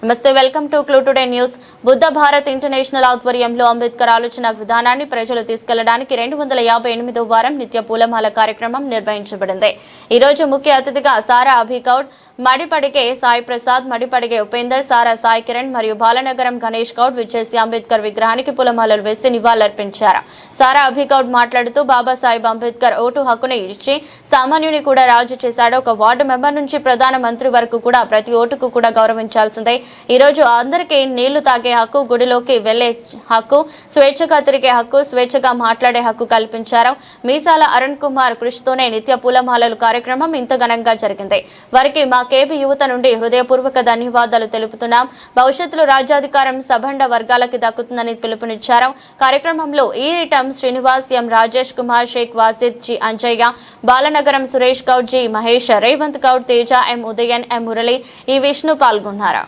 నమస్తే, welcome to clue today news. Buddha Bharat international ఆధ్వర్యంలో అంబేద్కర్ ఆలోచన విధానాన్ని ప్రజలు తీసుకెళ్లడానికి 258వ వారం నిత్య పూలమాల కార్యక్రమం నిర్వహించబడింది. ఈ రోజు ముఖ్య అతిథిగా సారా అభిగౌడ్, మడిపడిగే సాయి ప్రసాద్, మడిపడిగే ఉపేందర్, సారా సాయి కిరణ్ మరియు బాలనగరం గణేష్ గౌడ్ విచ్చేసి అంబేద్కర్ విగ్రహానికి పూలమాలలు వేసి నివాళులర్పించారు. సారా అభిగౌడ్ మాట్లాడుతూ బాబాసాహెబ్ అంబేద్కర్ ఓటు హక్కును ఇచ్చి సామాన్యుని కూడా రాజు చేశాడు. ఒక వార్డు మెంబర్ నుంచి ప్రధాన మంత్రి వరకు కూడా ప్రతి ఓటుకు కూడా గౌరవించాల్సిందే. ఈ రోజు అందరికీ నీళ్లు తాగే హక్కు, గుడిలోకి వెళ్లే హక్కు, స్వేచ్ఛగా తిరిగే హక్కు, స్వేచ్ఛగా మాట్లాడే హక్కు కల్పించారు. మీసాల అరుణ్ కుమార్ కృషితోనే నిత్య పూలమాలలు కార్యక్రమం ఇంత ఘనంగా జరిగింది. వారికి మా కేబీ యువత నుండి హృదయపూర్వక ధన్యవాదాలు తెలుపుతున్నాం. భవిష్యత్తులో రాజ్యాధికారం సబండ వర్గాలకి దక్కుతుందని పిలుపునిచ్చారు. కార్యక్రమంలో ఈరిటం శ్రీనివాస్, ఎం రాజేష్ కుమార్, షేక్ వాసిద్, జి అంజయ్య, బాలనగరం సురేష్ గౌడ్, జి మహేష్, రేవంత్ గౌడ్, తేజ, ఎం ఉదయన్, ఎం మురళి, ఈ విష్ణు పాల్గొన్నారు.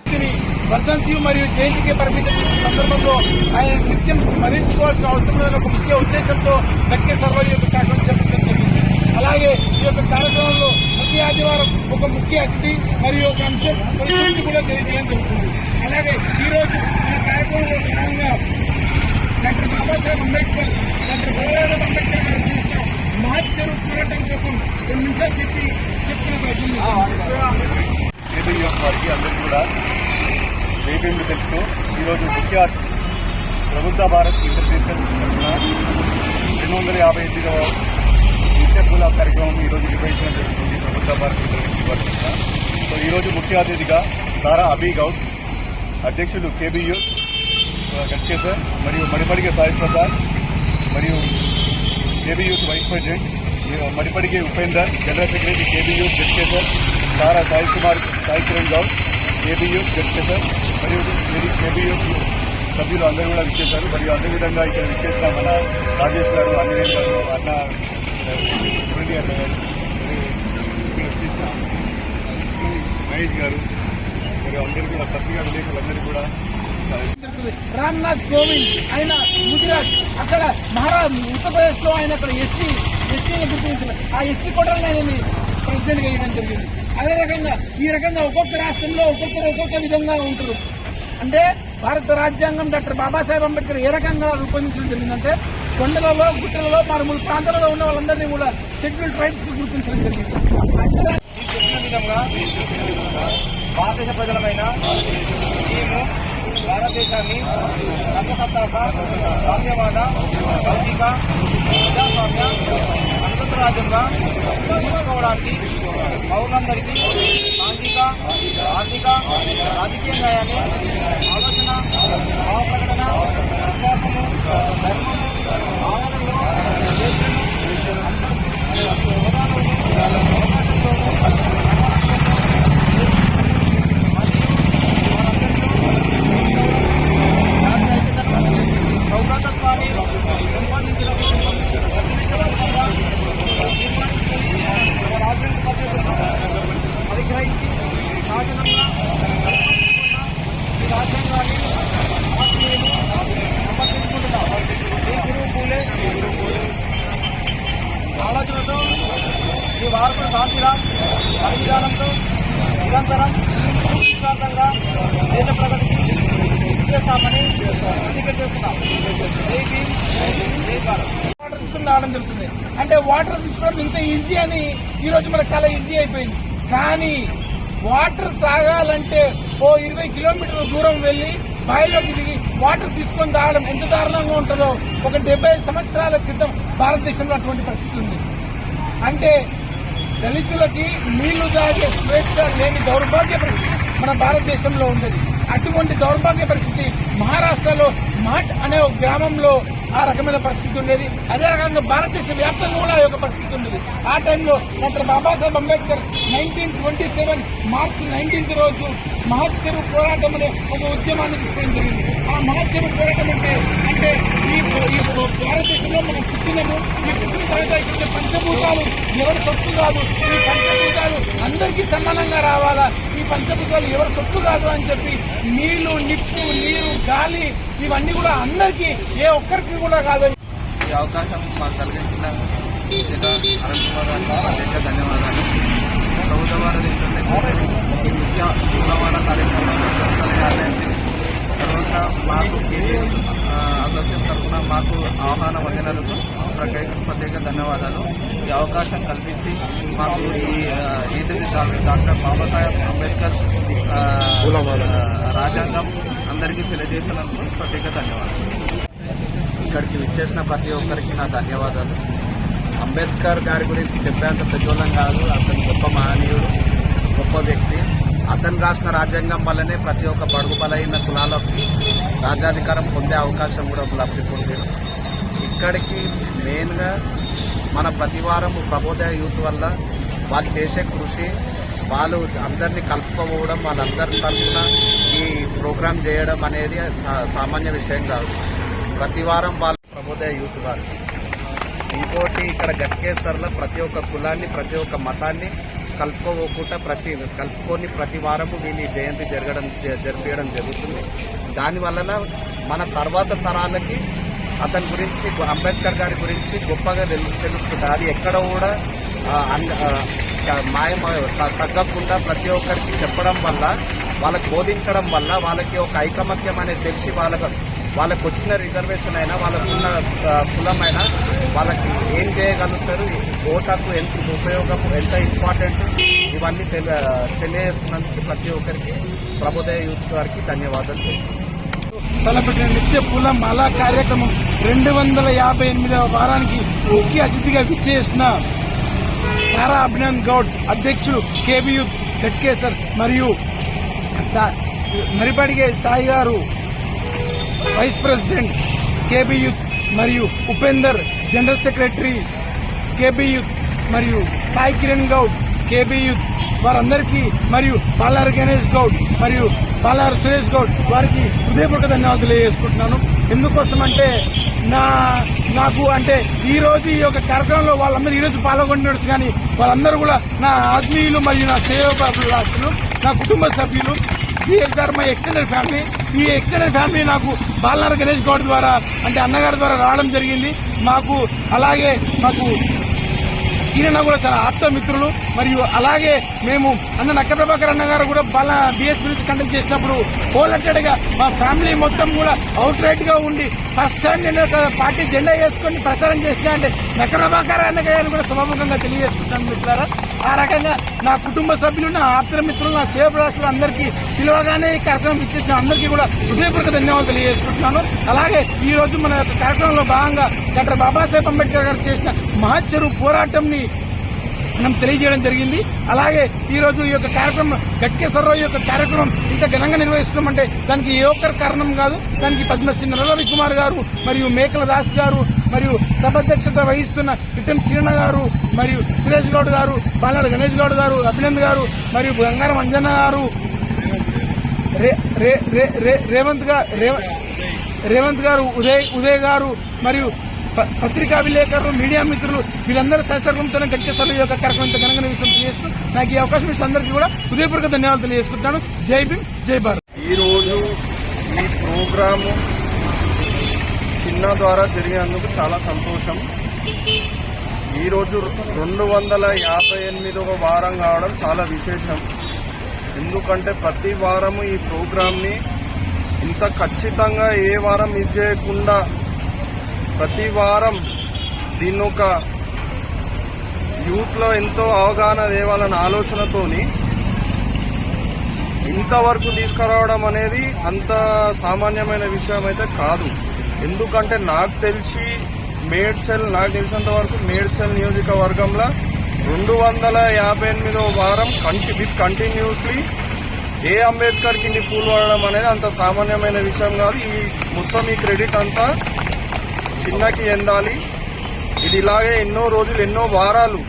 వర్ధంతి మరియు జయంతికి పరిమిత సందర్భంలో ఆయన నిత్యం స్మరించుకోవాల్సిన అవసరం లేని ఒక ముఖ్య ఉద్దేశంతో దక్కే సర్వర్ యొక్క కార్యక్రమం చేపట్టడం జరిగింది. అలాగే ఈ యొక్క కార్యక్రమంలో ప్రతి ఆదివారం ఒక ముఖ్య అతిథి మరియు ఒక అంశం పరిస్థితి కూడా తెలియజేయడం జరుగుతుంది. అలాగే ఈ రోజు మన కార్యక్రమంలో భాగంగా డాక్టర్ బాబాసాహెబ్ అంబేద్కర్, డాక్టర్ బాబాసాహెబ్ అంబేద్కర్ గారు చేసిన మహత్ చెరువు పోరాటం కోసం 2 నిమిషాలు చెప్పిన ప్రయత్నం వారికి అందరికీ కూడా జైభీములు తెలుపుతూ ఈరోజు ముఖ్య ప్రభుత్వ భారత్ ఇంటర్నేషనల్ 258వ నిత్య పూల కార్యక్రమం ఈరోజు నిర్వహించడం జరుగుతుంది. ప్రభుత్వ భారత్ ఇంటర్నేషనల్ సో ఈరోజు ముఖ్య అతిథిగా సారా అభిగౌడ్, అధ్యక్షులు కేబీయూ గట్కేసర్ మరియు మడిపడిగే సాయి ప్రసాద్ మరియు KBU vice president Madipadige Upender, general secretary KBU Ghatkesar, Sara Sai Kumar, Sai Kiran Goud, KBU Ghatkesar మరియు కేబీయూ సభ్యులు అందరూ కూడా విచ్చేశారు. మరియు అదేవిధంగా ఇక్కడ విచ్చేసిన మన రాజేష్ గారు, ఆంజనేయ గారు, అన్న మురళి అన్న గారు, వచ్చేసిన మహేష్ గారు మరియు అందరూ కూడా పత్రికా విలేకరులందరూ కూడా రామ్నాథ్ కోవింద్ ఆయన గుజరాత్, అక్కడ ఉత్తరప్రదేశ్ లో ఆయన అక్కడ ఎస్సీని గుర్తించిన ఆ ఎస్సీ కోటలను ఆయనని ప్రెసిడెంట్ గా ఇవ్వడం జరిగింది. అదే రకంగా ఈ రకంగా ఒక్కొక్క రాష్ట్రంలో ఒక్కొక్క విధంగా ఉంటారు. అంటే భారత రాజ్యాంగం డాక్టర్ బాబాసాహెబ్ అంబేద్కర్ ఏ రకంగా రూపొందించడం జరిగిందంటే కొండలలో, గుట్టలలో, మారుమూల ప్రాంతాలలో ఉన్న వాళ్ళందరినీ కూడా షెడ్యూల్ ట్రైబ్స్ కి గుర్తించడం జరిగింది. చెప్పిన విధంగా భారతదేశ ప్రజలమైన మేము భారతదేశాన్ని సర్వసత్తాక, సామ్యవాద, లౌకిక, ప్రజాస్వామ్య, గణతంత్ర రాజ్యంగా తీసుకోవడానికి పౌరులందరికీ సాంఘిక, ఆర్థిక, రాజకీయ న్యాయాన్ని ఆలోచన, భావ ప్రకటన, విశ్వాసము, ధర్మము, భావనలో సౌభ్రతత్వాన్ని సంపాదించిన రాజ్యాంగ పద్ధతులను పరిగ్రహించి శాసనంగా ఈ రాజ్యాంగాన్ని సమర్థించుకుంటున్నాం. ఈ గురువు పూలే ఆలోచనతో ఈ భారత శాంతిరా పరివిధానంతో నిరంతరం విశ్వాసంగా దేశ ప్రగతికి చేస్తామని ప్రతిజ్ఞ చేస్తున్నాం. వాటర్ తీసుకుని రావడం జరుగుతుంది. అంటే వాటర్ తీసుకోవడం ఇంత ఈజీ అని ఈ రోజు మనకు చాలా ఈజీ అయిపోయింది. కానీ వాటర్ తాగాలంటే 20 కిలోమీటర్ల దూరం వెళ్లి బాయిలోకి దిగి వాటర్ తీసుకొని తాగడం ఎంత దారుణంగా ఉంటుందో ఒక 75 సంవత్సరాల క్రితం భారతదేశంలో అటువంటి పరిస్థితి ఉంది. అంటే దళితులకి నీళ్లు తాగే స్వేచ్ఛ లేని దౌర్భాగ్య పరిస్థితి మన భారతదేశంలో ఉండేది. అటువంటి దౌర్భాగ్య పరిస్థితి మహారాష్ట్రలో మాట్ అనే ఒక గ్రామంలో ఆ రకమైన పరిస్థితి ఉండేది. అదే రకంగా భారతదేశ వ్యాప్తంగా కూడా ఆ యొక్క పరిస్థితి ఉండేది. ఆ టైంలో డాక్టర్ బాబాసాహెబ్ అంబేద్కర్ 1927 మార్చి 19 రోజు మహత్ చెరువు పోరాటం అనే ఒక ఉద్యమాన్ని తీసుకోవడం జరిగింది. ఆ మహత్ చెరువు పోరాటం అంటే ఈ భారతదేశంలో మనం పుట్టినము, ఈ పుట్టిన తర్వాత ఇక్కడ పంచభూతాలు ఎవరి సొత్తు కాదు, ఈ పంచభూతాలు అందరికీ సమానంగా రావాలా, ఈ పంచభూతాలు ఎవరి సొత్తు కాదు అని చెప్పి నీళ్లు, నిప్పు, నీరు, గాలి ఇవన్నీ కూడా అందరికీ, ఏ ఒక్కరికి కూడా కాదు. ఈ అవకాశం మాకు కలిగించిన అరుణ్ కుమార్ గారికి ధన్యవాదాలు. ప్రభుత్వ వారి ముఖ్య పూలమాల కార్యక్రమం ధన్యవాదాలు. ఈ అవకాశం కల్పించి మాకు ఏదైతే డాక్టర్ బాబాసాహెబ్ అంబేద్కర్ రాజ్యాంగం అందరికీ తెలియజేసినందుకు ప్రత్యేక ధన్యవాదాలు. ఇక్కడికి విచ్చేసిన ప్రతి ఒక్కరికి నా ధన్యవాదాలు. అంబేద్కర్ గారి గురించి చెప్పేంత ప్రజోలం కాదు. అతను గొప్ప మహనీయుడు, గొప్ప వ్యక్తి. అతను రాసిన రాజ్యాంగం వల్లనే ప్రతి ఒక్క బడుగు బలైన కులాలకి రాజ్యాధికారం పొందే అవకాశం కూడా లబ్ధి పొందారు. ఇక్కడికి మెయిన్గా మన ప్రతివారం ప్రభోదయ యూత్ వల్ల వాళ్ళు చేసే కృషి, వాళ్ళు అందరినీ కలుపుకోవడం, వాళ్ళందరి తరఫున ఈ ప్రోగ్రాం చేయడం అనేది సామాన్య విషయం కాదు. ప్రతి వారం వాళ్ళు ప్రభోదయ యూత్ వారు. ఇంకోటి ఇక్కడ గట్కేసర్లో ప్రతి ఒక్క కులాన్ని, ప్రతి ఒక్క మతాన్ని కలుపుకోకుండా కలుపుకొని ప్రతి వారము వీళ్ళ జయంతి జరిపించడం జరుగుతుంది. దానివలన మన తర్వాత తరాలకి అతని గురించి, అంబేద్కర్ గారి గురించి గొప్పగా తెలుస్తుంది. అది ఎక్కడ కూడా తగ్గకుండా ప్రతి ఒక్కరికి చెప్పడం వల్ల, వాళ్ళకి బోధించడం వల్ల వాళ్ళకి ఒక ఐకమత్యం అనేది తెలిసి వాళ్ళకు వచ్చిన రిజర్వేషన్ అయినా, వాళ్ళకున్న కులమైనా వాళ్ళకి ఏం చేయగలుగుతారు, ఓటాకు ఎంత ఉపయోగం, ఎంత ఇంపార్టెంట్, ఇవన్నీ తెలియజేస్తున్నందుకు ప్రతి ఒక్కరికి ప్రభోదయ యూత్ గారికి ధన్యవాదాలు. తలపెట్టిన నిత్య పూల మాల కార్యక్రమం 258వ వారానికి ముఖ్య అతిథిగా విచ్చేసిన సారా అభినంద్ గౌడ్ అధ్యక్షులు కేబీ యూత్ గట్కేసర్ మరియు మరిపడిగే సాయి గారు వైస్ ప్రెసిడెంట్ కేబీ యూత్ మరియు Upender general secretary KB youth మరియు సాయి కిరణ్ గౌడ్ కేబీ యూత్ వారందరికీ మరియు పాలారు గణేష్ గౌడ్ మరియు పాలారు సురేష్ గౌడ్ వారికి హృదయపూర్వక ధన్యవాదాలు తెలియజేసుకుంటున్నాను. ఎందుకోసం అంటే నాకు అంటే ఈ రోజు ఈ యొక్క కార్యక్రమంలో వాళ్ళందరూ ఈ రోజు పాల్గొనవచ్చు, కానీ వాళ్ళందరూ కూడా నా ఆత్మీయులు మరియు నా సేవకులు, నా కుటుంబ సభ్యులు. My extended family. ఈ ఎక్స్టెండెడ్ ఫ్యామిలీ నాకు బాలనారు గణేష్ గౌడ్ ద్వారా అంటే అన్నగారి ద్వారా రావడం జరిగింది. అలాగే మాకు సీనన్న కూడా చాలా ఆప్త మిత్రులు. మరియు అలాగే మేము అన్న నక్క ప్రభాకర్ అన్న గారు కూడా బిఎస్ గురించి కండక్ట్ చేసినప్పుడు హోల్హెటెడ్ గా మా ఫ్యామిలీ మొత్తం కూడా అవుట్ రైట్ గా ఉండి ఫస్ట్ టైం నేను పార్టీ జెండా వేసుకొని ప్రచారం చేసినా అంటే నక్క ప్రభాకర్ అన్న గారిని కూడా సభాముఖంగా తెలియజేసుకుంటాను మిత్రులారా. ఆ రకంగా నా కుటుంబ సభ్యులు, నా ఆప్త మిత్రులు, నా సేవకులు అందరికీ పిలవగానే ఈ కార్యక్రమం ఇచ్చేసిన అందరికీ కూడా హృదయపూర్వక ధన్యవాదాలు తెలియజేసుకుంటున్నాను. అలాగే ఈ రోజు మన యొక్క కార్యక్రమంలో భాగంగా డాక్టర్ బాబాసాహెబ్ అంబేద్కర్ గారు చేసిన మహత్తర పోరాటంని మనం తెలియజేయడం జరిగింది. అలాగే ఈ రోజు ఈ యొక్క కార్యక్రమం గట్కేసర్లో ఈ యొక్క కార్యక్రమం ఇంత ఘనంగా నిర్వహిస్తున్నామంటే దానికి ఏ ఒక్కరి కారణం కాదు. దానికి పద్మశ్రీ నరరవి కుమార్ గారు మరియు మేకల దాస్ గారు మరియు సభాధ్యక్షత వహిస్తున్న పిట్టం శ్రీరణ గారు మరియు సురేష్ గౌడ్ గారు, బాలారు గణేష్ గౌడ్ గారు, అభినంద్ గారు మరియు గంగారం అంజన్న గారు, రేవంత్ గారు, ఉదయ్ గారు మరియు పత్రికా విలేకరులు, మీడియా మిత్రులు వీళ్ళందరూ సహకారంతో గట్కేసర్లో ఈ యొక్క కార్యక్రమం ఘనంగా నిర్వహిస్తూ నాకు ఈ అవకాశం ఇచ్చిన అందరికీ కూడా హృదయపూర్వక ధన్యవాదాలు తెలియజేసుకుంటాను. జై భీమ్, జై భారత్. ఈరోజు ఈ ప్రోగ్రాము చిన్న ద్వారా జరిగినందుకు చాలా సంతోషం. ఈరోజు 258వ వారం కావడం చాలా విశేషం. ఎందుకంటే ప్రతి వారము ఈ ప్రోగ్రాంని ఇంత ఖచ్చితంగా ఏ వారం మిస్ చేయకుండా ప్రతి వారం దీన్ని ఒక యూత్లో ఎంతో అవగాహన తేవాలన్న ఆలోచనతోని ఇంతవరకు తీసుకురావడం అనేది అంత సామాన్యమైన విషయం అయితే కాదు. ఎందుకంటే నాకు తెలిసినంత వరకు మేడ్చల్ నియోజకవర్గంలో 258వ వారం కంటిన్యూస్లీ ఏ అంబేద్కర్ కింది పూలు వాడడం అనేది అంత సామాన్యమైన విషయం కాదు. మొత్తం ఈ క్రెడిట్ అంతా చిన్నకి చెందాలి. ఇది ఇలాగే ఎన్నో రోజులు, ఎన్నో వారాలు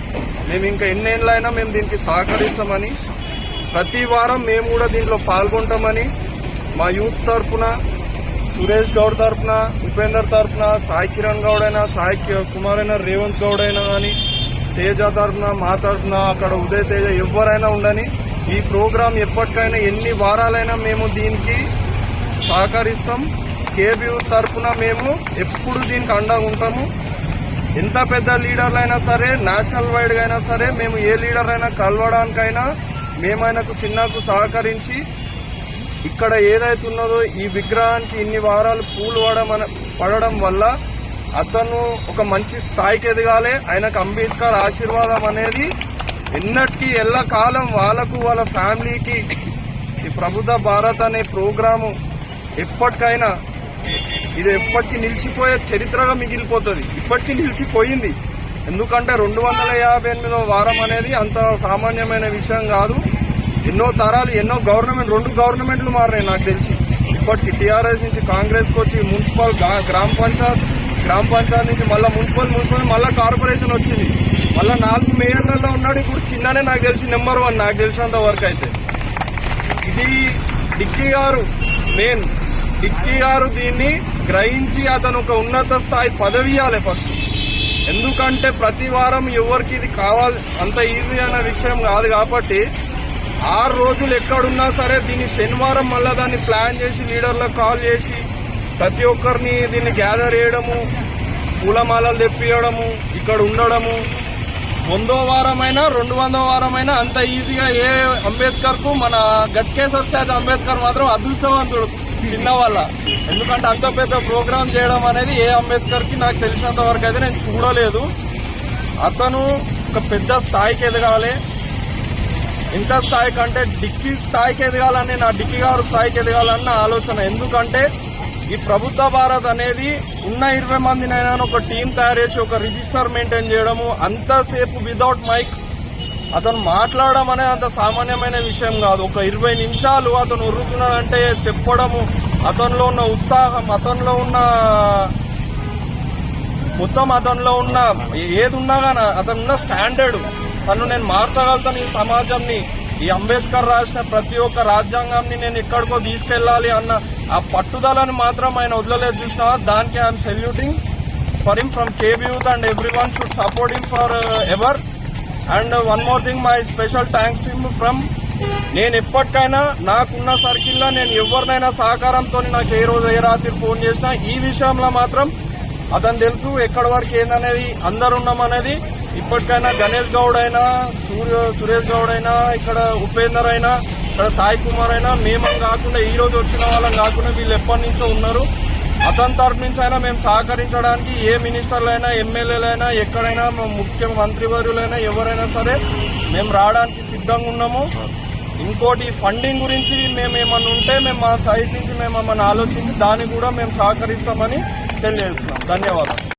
మేము ఇంకా ఎన్నేళ్ళైనా మేము దీనికి సహకరిస్తామని, ప్రతి వారం మేము కూడా దీంట్లో పాల్గొంటామని మా యూత్ తరఫున, సురేష్ గౌడ్ తరఫున, ఉపేందర్ తరఫున, సాయి కిరణ్ గౌడ్ అయినా, సాయి కుమార్ అయినా, రేవంత్ గౌడ్ అయినా కానీ, తేజ తరఫున, మా తరఫున, అక్కడ ఉదయ్ తేజ ఎవరైనా ఉండని ఈ ప్రోగ్రాం ఎప్పటికైనా ఎన్ని వారాలైనా మేము దీనికి సహకరిస్తాం. కేబీ యూత్ తరఫున మేము ఎప్పుడు దీనికి అండగా ఉంటాము. ఎంత పెద్ద లీడర్లైనా సరే, నేషనల్ వైడ్గా అయినా సరే, మేము ఏ లీడర్ అయినా కలవడానికైనా మేమైనాకు చిన్నకు సహకరించి ఇక్కడ ఏదైతే ఉన్నదో ఈ విగ్రహానికి ఇన్ని వారాలు పూలు పడడం వల్ల అతను ఒక మంచి స్థాయికి ఎదగాలి. ఆయనకు అంబేద్కర్ ఆశీర్వాదం అనేది ఎన్నటికీ ఎల్లకాలం వాళ్ళకు వాళ్ళ ఫ్యామిలీకి ఈ ప్రబుద్ధ భారత్ అనే ప్రోగ్రాము ఎప్పటికైనా ఇది ఎప్పటికీ నిలిచిపోయే చరిత్రగా మిగిలిపోతుంది. ఇప్పటికీ నిలిచిపోయింది. ఎందుకంటే 258వ వారం అనేది అంత సామాన్యమైన విషయం కాదు. ఎన్నో తరాలు ఎన్నో గవర్నమెంట్ 2 గవర్నమెంట్లు మారినాయి నాకు తెలిసి. ఇప్పటికి టీఆర్ఎస్ నుంచి కాంగ్రెస్కి వచ్చి మున్సిపల్ గ్రామ పంచాయత్ నుంచి మళ్ళీ మున్సిపల్ మళ్ళీ కార్పొరేషన్ వచ్చింది. మళ్ళీ 4 మేయర్లలో ఉన్నాడు. ఇప్పుడు చిన్ననే నాకు తెలిసి నెంబర్ 1 నాకు తెలిసినంత వరకు అయితే. ఇది డిక్కీ గారు దీన్ని గ్రహించి అతను ఒక ఉన్నత స్థాయి పదవి ఇవ్వాలి ఫస్ట్. ఎందుకంటే ప్రతి వారం ఎవరికి ఇది కావాలి అంత ఈజీ అనే విషయం కాదు. కాబట్టి 6 రోజులు ఎక్కడున్నా సరే దీన్ని శనివారం మళ్ళీ దాన్ని ప్లాన్ చేసి లీడర్లకు కాల్ చేసి ప్రతి ఒక్కరిని దీన్ని గ్యాదర్ చేయడము, పూలమాలలు తెప్పియడము, ఇక్కడ ఉండడము 100వ వారమైనా 200వ వారమైనా అంత ఈజీగా ఏ అంబేద్కర్ కు మన గట్కేసర్ స్టాజ్ అంబేద్కర్ మాత్రం అదృష్టవంతుడు చిన్నవాళ్ళ. ఎందుకంటే అంత పెద్ద ప్రోగ్రామ్ చేయడం అనేది ఏ అంబేద్కర్ కి నాకు తెలిసినంత వరకు అయితే నేను చూడలేదు. అతను ఒక పెద్ద స్థాయికి ఎదగాలి. ఇంత స్థాయి కంటే డిక్కీ స్థాయికి ఎదగాలని, నా డిక్కీ గారు స్థాయికి ఎదగాలన్న ఆలోచన. ఎందుకంటే ఈ ప్రభుత్వ భారత్ అనేది ఉన్న 20 మందినైనా ఒక టీం తయారు చేసి ఒక రిజిస్టర్ మెయింటైన్ చేయడము, అంతసేపు వితౌట్ మైక్ అతను మాట్లాడడం అనేది అంత సామాన్యమైన విషయం కాదు. ఒక 20 నిమిషాలు అతను ఉరుకున్నాడంటే చెప్పడము, అతనిలో ఉన్న ఉత్సాహం, అతనిలో ఉన్న మొత్తం, అతనిలో ఉన్న ఏది ఉన్నా కానీ అతనున్న స్టాండర్డ్, తను నేను మార్చగలుగుతాను ఈ సమాజంని, ఈ అంబేద్కర్ రాసిన ప్రతి ఒక్క రాజ్యాంగాన్ని నేను ఎక్కడికో తీసుకెళ్లాలి అన్న ఆ పట్టుదలని మాత్రం ఆయన వదలలేదు. చూసినా దానికి I'm saluting for him from KB Youth and everyone should support him for ever. And one more thing, my special thanks to him from నేను ఎప్పటికైనా నాకున్న సర్కిల్లో నేను ఎవరినైనా సహకారంతో నాకు ఏ రోజు ఏ రాత్రి ఫోన్ చేసినా ఈ విషయంలో మాత్రం అతను తెలుసు ఎక్కడి వరకు ఏందనేది, అందరు ఉన్నామనేది. ఇప్పటికైనా గణేష్ గౌడ్ అయినా, సురేష్ గౌడ్ అయినా, ఇక్కడ ఉపేందర్ అయినా, ఇక్కడ సాయి కుమార్ అయినా, మేమం కాకుండా ఈ రోజు వచ్చిన వాళ్ళం కాకుండా వీళ్ళు ఎప్పటి నుంచో ఉన్నారు. అతని తరఫు నుంచి అయినా మేము సహకరించడానికి ఏ మినిస్టర్లైనా, ఎమ్మెల్యేలైనా, ఎక్కడైనా ముఖ్యమంత్రివర్యులైనా ఎవరైనా సరే మేము రావడానికి సిద్ధంగా ఉన్నాము. ఇంకోటి ఫండింగ్ గురించి మేము ఏమన్నా ఉంటే మేము మా సైడ్ నుంచి మేము ఏమన్నా ఆలోచించి దాన్ని కూడా మేము సహకరిస్తామని తెలియజేస్తున్నాం. ధన్యవాదాలు.